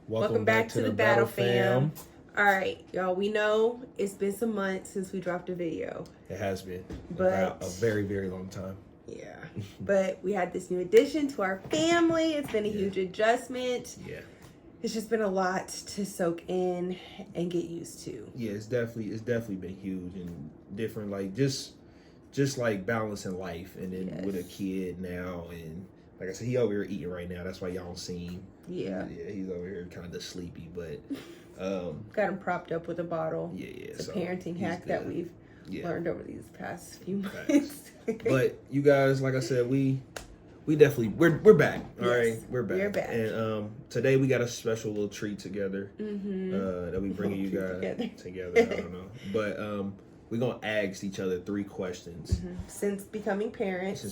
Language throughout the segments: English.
Welcome back to the Battle Fam. All right, y'all, we know it's been some months since we dropped a video. It has been. But a very, very long time. Yeah. But we had this new addition to our family. It's been a huge adjustment. Yeah. It's just been a lot to soak in and get used to. Yeah, it's definitely been huge and different, like just like balancing life and then with a kid now, and like I said, he over here eating right now. That's why y'all don't see him. Yeah. Yeah, he's over here kind of sleepy, but got him propped up with a bottle. Yeah. It's a parenting hack that we've learned over these past few months. But you guys, like I said, we definitely we're back. All right, we're back. And today we got a special little treat together that we bringing you guys together. I don't know, but we're gonna ask each other 3 questions since becoming parents.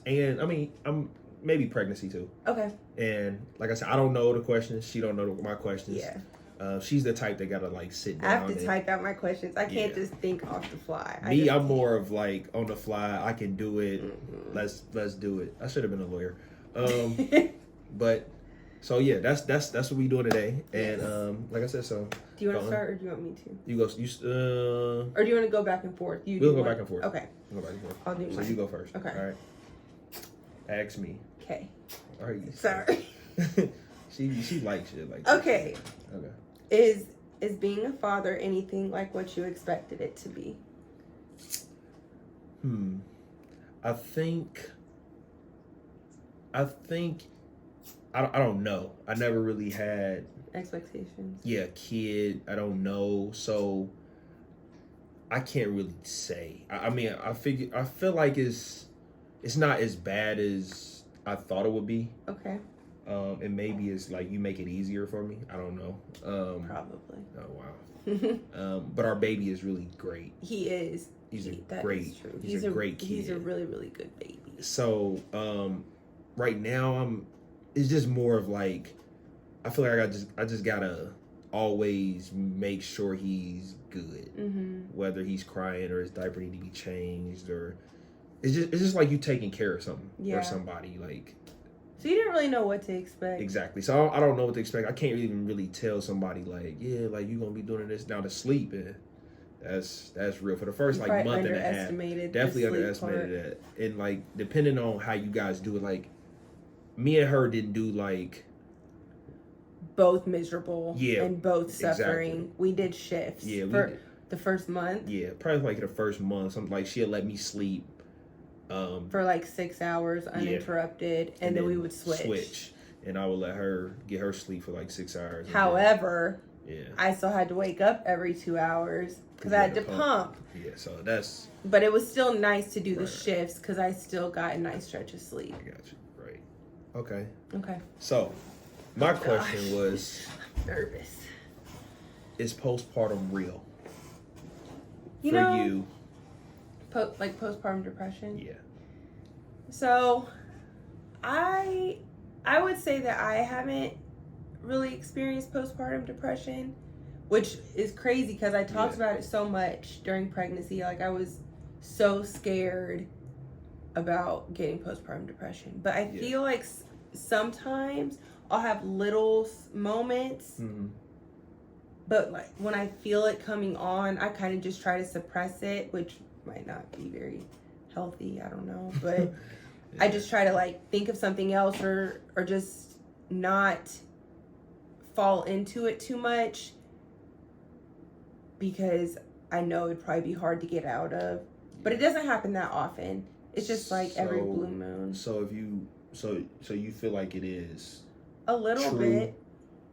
And I mean, I'm maybe pregnancy too. Okay. And like I said, I don't know the questions. She don't know my questions. Yeah. She's the type that gotta like sit down. I have to type out my questions. I can't just think off the fly. I'm more of like on the fly. I can do it. Let's do it. I should have been a lawyer. But so yeah, that's what we doing today. And like I said, so do you want to start or do you want me to? You go. Or do you want to go back and forth? We'll go back and forth. Okay. We'll go back and forth. I'll do mine. So you go first. Okay. All right. Ask me. Okay. All right. Sorry. she likes it like. Okay. Okay. Is being a father anything like what you expected it to be? I think I don't know. I never really had expectations. Yeah, kid. I don't know. So I can't really say. I mean, I feel like it's not as bad as I thought it would be. Okay. And maybe it's like you make it easier for me. I don't know. Probably. Oh wow. But our baby is really great. He is. He's a great kid. He's a really, really good baby. So right now it's just more of like I feel like I just gotta always make sure he's good. Whether he's crying or his diaper need to be changed, or it's just like you taking care of something or somebody like. So you didn't really know what to expect. Exactly. So I don't know what to expect. I can't even really tell somebody like, yeah, like you're gonna be doing this now to sleep, and that's real. For the first like month and a half, definitely underestimated that. And like depending on how you guys do it, like me and her didn't do like both miserable and both suffering. Exactly. We did shifts. Yeah, for the first month. Yeah, probably like the first month. Something like she'd let me sleep. For like 6 hours uninterrupted, and then we would switch, and I would let her get her sleep for like 6 hours. However, I still had to wake up every 2 hours because I had to pump. Yeah, so that's. But it was still nice to do the shifts because I still got a nice stretch of sleep. I got you. Right. Okay. Okay. So, my question was. I'm nervous. Is postpartum real? For you? Like postpartum depression? Yeah. So, I would say that I haven't really experienced postpartum depression, which is crazy because I talked about it so much during pregnancy. Like I was so scared about getting postpartum depression. But I feel like sometimes I'll have little moments, but like when I feel it coming on, I kind of just try to suppress it, which might not be very healthy, I don't know, but I just try to like think of something else or just not fall into it too much because I know it'd probably be hard to get out of, but it doesn't happen that often. It's just like every blue moon. So if you so you feel like it is a little bit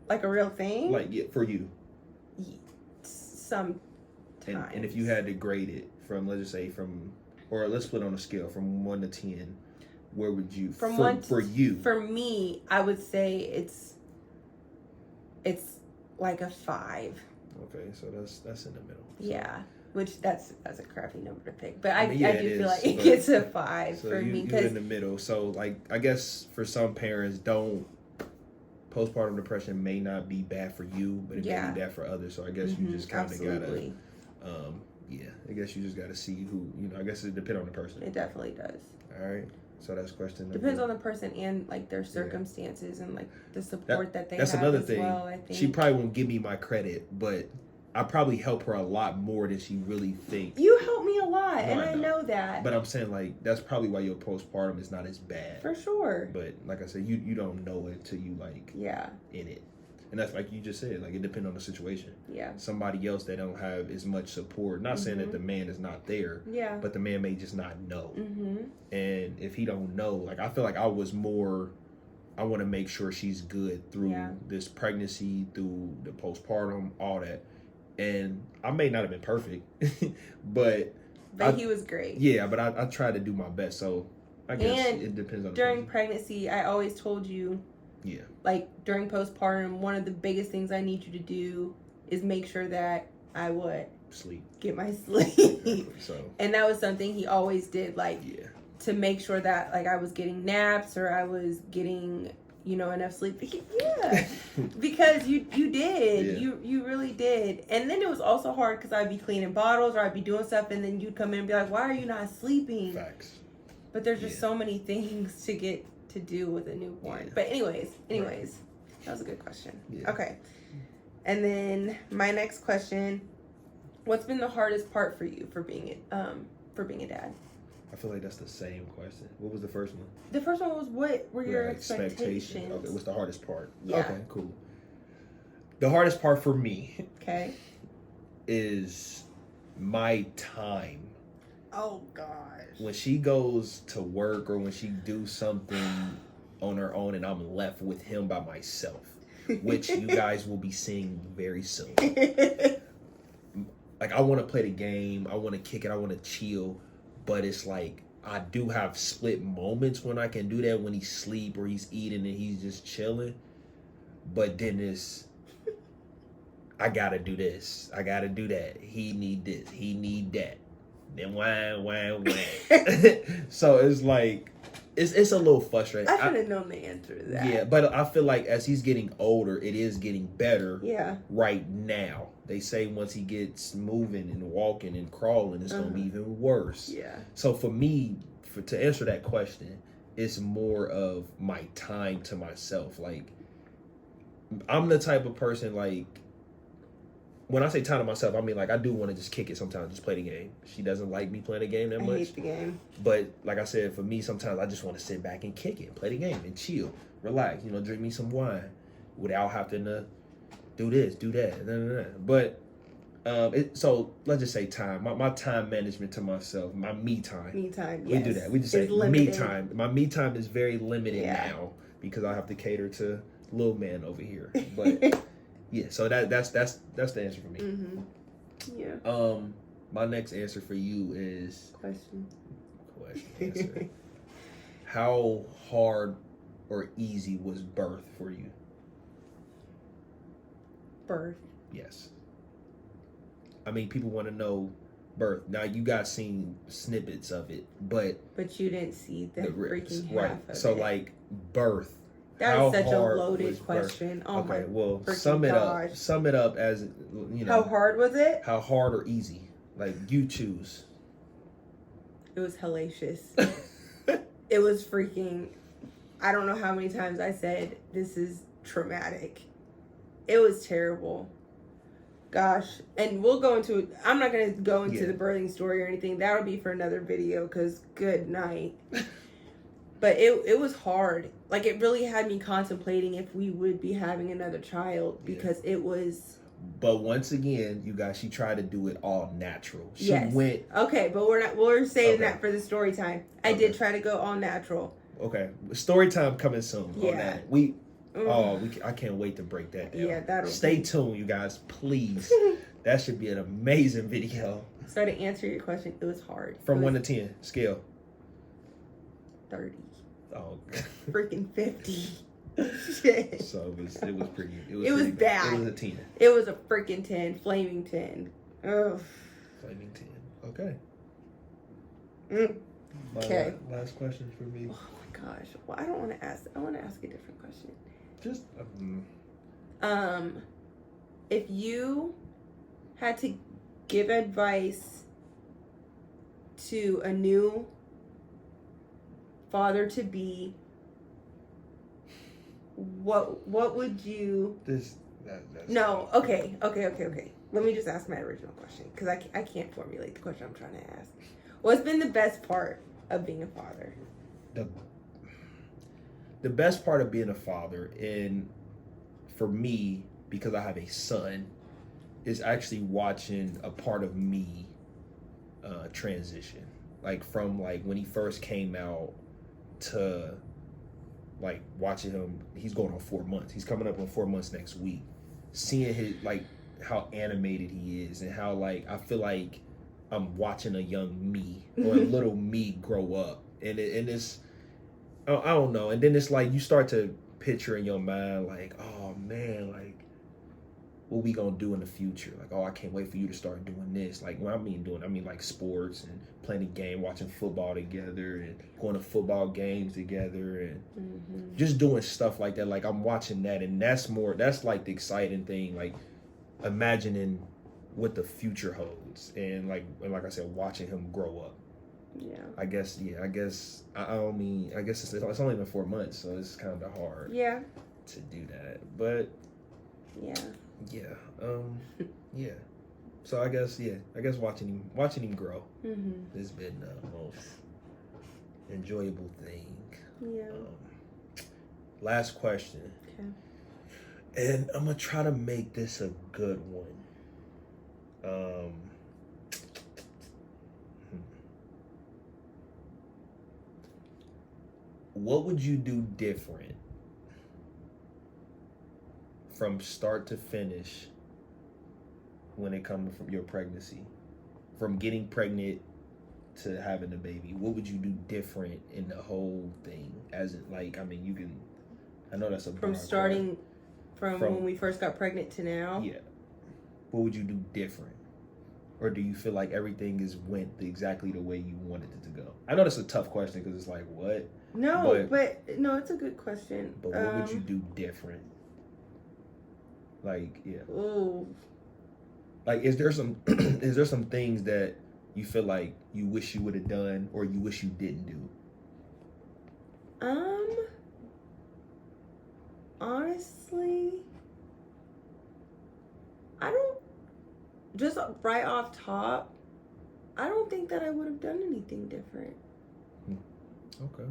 like a real thing, like for you sometimes. And if you had to grade it from, let's just say or let's put on a scale from 1 to 10, where would you for you? For me, I would say it's like a 5. Okay, so that's in the middle. Yeah, which that's a crappy number to pick, but I do feel like it gets a 5 for me because you're in the middle. So like I guess for some parents, postpartum depression may not be bad for you, but it may be bad for others. So I guess you just kind of gotta. I guess you just got to see who, I guess it depends on the person. It definitely does. All right. So that's question number. Depends on the person and like their circumstances and like the support that they that's have another as thing. well, I think. She probably won't give me my credit, but I probably help her a lot more than she really thinks. You help me a lot, No, and I know that. But I'm saying, like, that's probably why your postpartum is not as bad. For sure. But like I said, you don't know it until you like in it. And that's like you just said, like it depends on the situation. Yeah. Somebody else that don't have as much support. Not saying that the man is not there. Yeah. But the man may just not know. Mm-hmm. And if he don't know, like I feel like I was more. I want to make sure she's good through this pregnancy, through the postpartum, all that. And I may not have been perfect, but he was great. Yeah, but I tried to do my best. So I guess it depends on. During pregnancy, I always told you. Yeah. Like during postpartum, one of the biggest things I need you to do is make sure that I would sleep, get my sleep. Yeah, so. And that was something he always did, like to make sure that like I was getting naps or I was getting enough sleep. Yeah, because you did, you really did. And then it was also hard because I'd be cleaning bottles or I'd be doing stuff, and then you'd come in and be like, "Why are you not sleeping?" Facts. But there's just so many things to get to do with a newborn. But anyways, that was a good question. Okay. And then my next question, what's been the hardest part for you for being a dad? I feel like that's the same question. What was the first one? The first one was what were your expectations? Okay, what's the hardest part? Yeah. Okay, cool. The hardest part for me is my time. Oh gosh. When she goes to work or when she do something on her own and I'm left with him by myself, which you guys will be seeing very soon. Like I want to play the game, I want to kick it, I want to chill, but it's like I do have split moments when I can do that, when he's asleep or he's eating and he's just chilling. But then it's I gotta do this, I gotta do that. He need this, he need that. Then wham. So it's like it's a little frustrating. I should have known the answer to that. Yeah, but I feel like as he's getting older, it is getting better. Yeah. Right now, they say once he gets moving and walking and crawling, it's gonna be even worse. Yeah. So for me, to answer that question, it's more of my time to myself. Like I'm the type of person like. When I say time to myself, I mean, like, I do want to just kick it sometimes, just play the game. She doesn't like me playing the game that much. I hate the game. But, like I said, for me, sometimes I just want to sit back and kick it, play the game, and chill, relax, drink me some wine without having to do this, do that. But, so, let's just say time. My time management to myself, my me time. Me time, yes. We do that. We just say me time. My me time is very limited now because I have to cater to little man over here. But... Yeah, so that's the answer for me. Mm-hmm. Yeah. My next answer for you is question. Answer. How hard or easy was birth for you? Birth. Yes. I mean, people want to know birth. Now you guys seen snippets of it, but you didn't see the freaking half right. of so it. like birth. That is such a loaded question. Oh okay, my well, gosh. Sum it up as How hard was it? How hard or easy? Like you choose. It was hellacious. It was freaking. I don't know how many times I said this is traumatic. It was terrible. Gosh, and we'll go into. I'm not gonna go into the birthing story or anything. That'll be for another video. Cause good night. But it was hard. Like, it really had me contemplating if we would be having another child because it was... But once again, you guys, she tried to do it all natural. She went... Okay, but we're saving that for the story time. I did try to go all natural. Okay. Story time coming soon on that. I can't wait to break that down. Yeah, Stay tuned, you guys, please. That should be an amazing video. So to answer your question, it was hard. From 1 to 10, scale. 30. Oh, freaking 50. Shit. So it was pretty. It was bad. It was a 10. It was a freaking 10, flaming 10. Ugh. Flaming 10. Okay. Okay. Last question for me. Oh my gosh. Well, I don't want to ask. I want to ask a different question. Just. If you had to give advice to a new father to be, what would you... That's No, okay. Let me just ask my original question, because I can't formulate the question I'm trying to ask. What's been the best part of being a father? The best part of being a father, and for me, because I have a son, is actually watching a part of me transition. Like from like when he first came out to like watching him, he's going on 4 months. He's coming up on 4 months next week. Seeing his like how animated he is and how like I feel like I'm watching a young me or a little me grow up, and it's I don't know, and then it's like you start to picture in your mind like, oh man, like what we gonna do in the future? Like, oh, I can't wait for you to start doing this. Like, when I mean like sports and playing a game, watching football together, and going to football games together, and just doing stuff like that. Like, I'm watching that, and that's like the exciting thing. Like, imagining what the future holds, and like I said, watching him grow up. Yeah. I guess I don't mean, I guess it's only been 4 months, so it's kind of hard. Yeah. To do that, but yeah. Yeah. So I guess watching him grow has been the most enjoyable thing. Yeah. Last question. Okay. And I'm gonna try to make this a good one. What would you do different from start to finish when it comes from your pregnancy, from getting pregnant to having a baby? What would you do different in the whole thing? As in, like, I mean, you can, I know that's a from starting from when we first got pregnant to now. Yeah. What would you do different? Or do you feel like everything went exactly the way you wanted it to go? I know that's a tough question because it's like, what? No, but no, it's a good question. But what would you do different? Like, yeah. Ooh. Like, is there some things that you feel like you wish you would have done or you wish you didn't do? Honestly, I don't, just right off top, I don't think that I would have done anything different. Okay.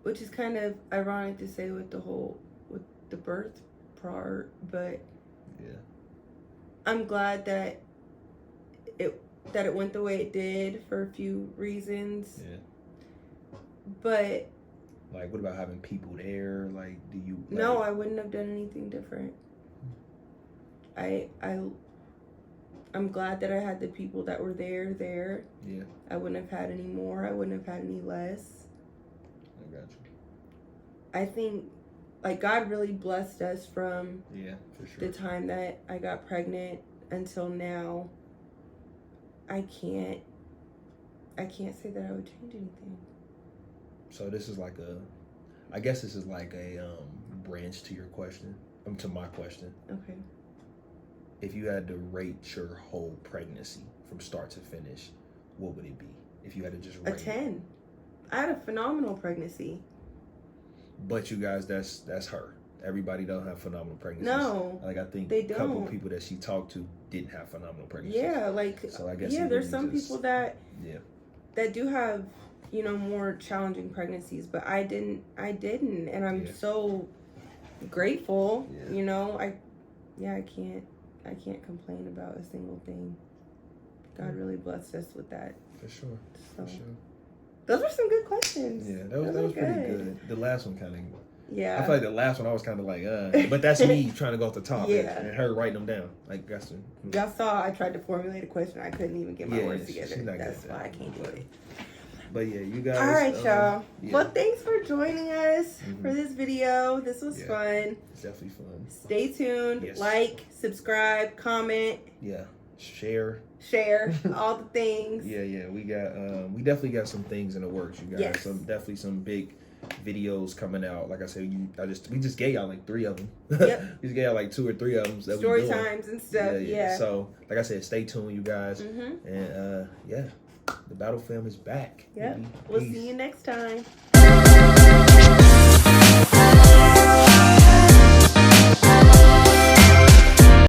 Which is kind of ironic to say with the birth part, but yeah, I'm glad that it went the way it did for a few reasons. Yeah. But like, what about having people there? Like, do you? Like... No, I wouldn't have done anything different. I'm glad that I had the people that were there. Yeah. I wouldn't have had any more. I wouldn't have had any less. I got you. I think, like, God really blessed us from for sure. the time that I got pregnant until now. I can't say that I would change anything. So this is like I guess this is like a branch to your question, to my question. Okay. If you had to rate your whole pregnancy from start to finish, what would it be? If you had to just rate a 10. I had a phenomenal pregnancy. But you guys, that's her. Everybody don't have phenomenal pregnancies. No, like I think they a couple don't. People that she talked to didn't have phenomenal pregnancies. Yeah, like so I guess there's some people that do have, more challenging pregnancies, but I didn't, and I'm so grateful. Yeah. I can't complain about a single thing. God really blessed us with that. For sure. So. For sure. Those were some good questions. Yeah, that was pretty good. The last one kind of. Yeah. I feel like the last one I was kind of like, but that's me trying to go off the top and her writing them down. Like, that's y'all saw I tried to formulate a question. I couldn't even get my words together. That's why I can't do it. But yeah, you guys. All right, y'all. Yeah. Well, thanks for joining us for this video. This was fun. It's definitely fun. Stay tuned. Yes. Like, subscribe, comment. Yeah. Share all the things. Yeah. We got we definitely got some things in the works, you guys. Yes. Some big videos coming out. Like I said, we just gave y'all like 3 of them. Yep. We just gave y'all like 2 or 3 of them. That story times and stuff. Yeah. So like I said, stay tuned, you guys. And The Battle Fam is back. Yep. Baby. We'll Peace. see you next time.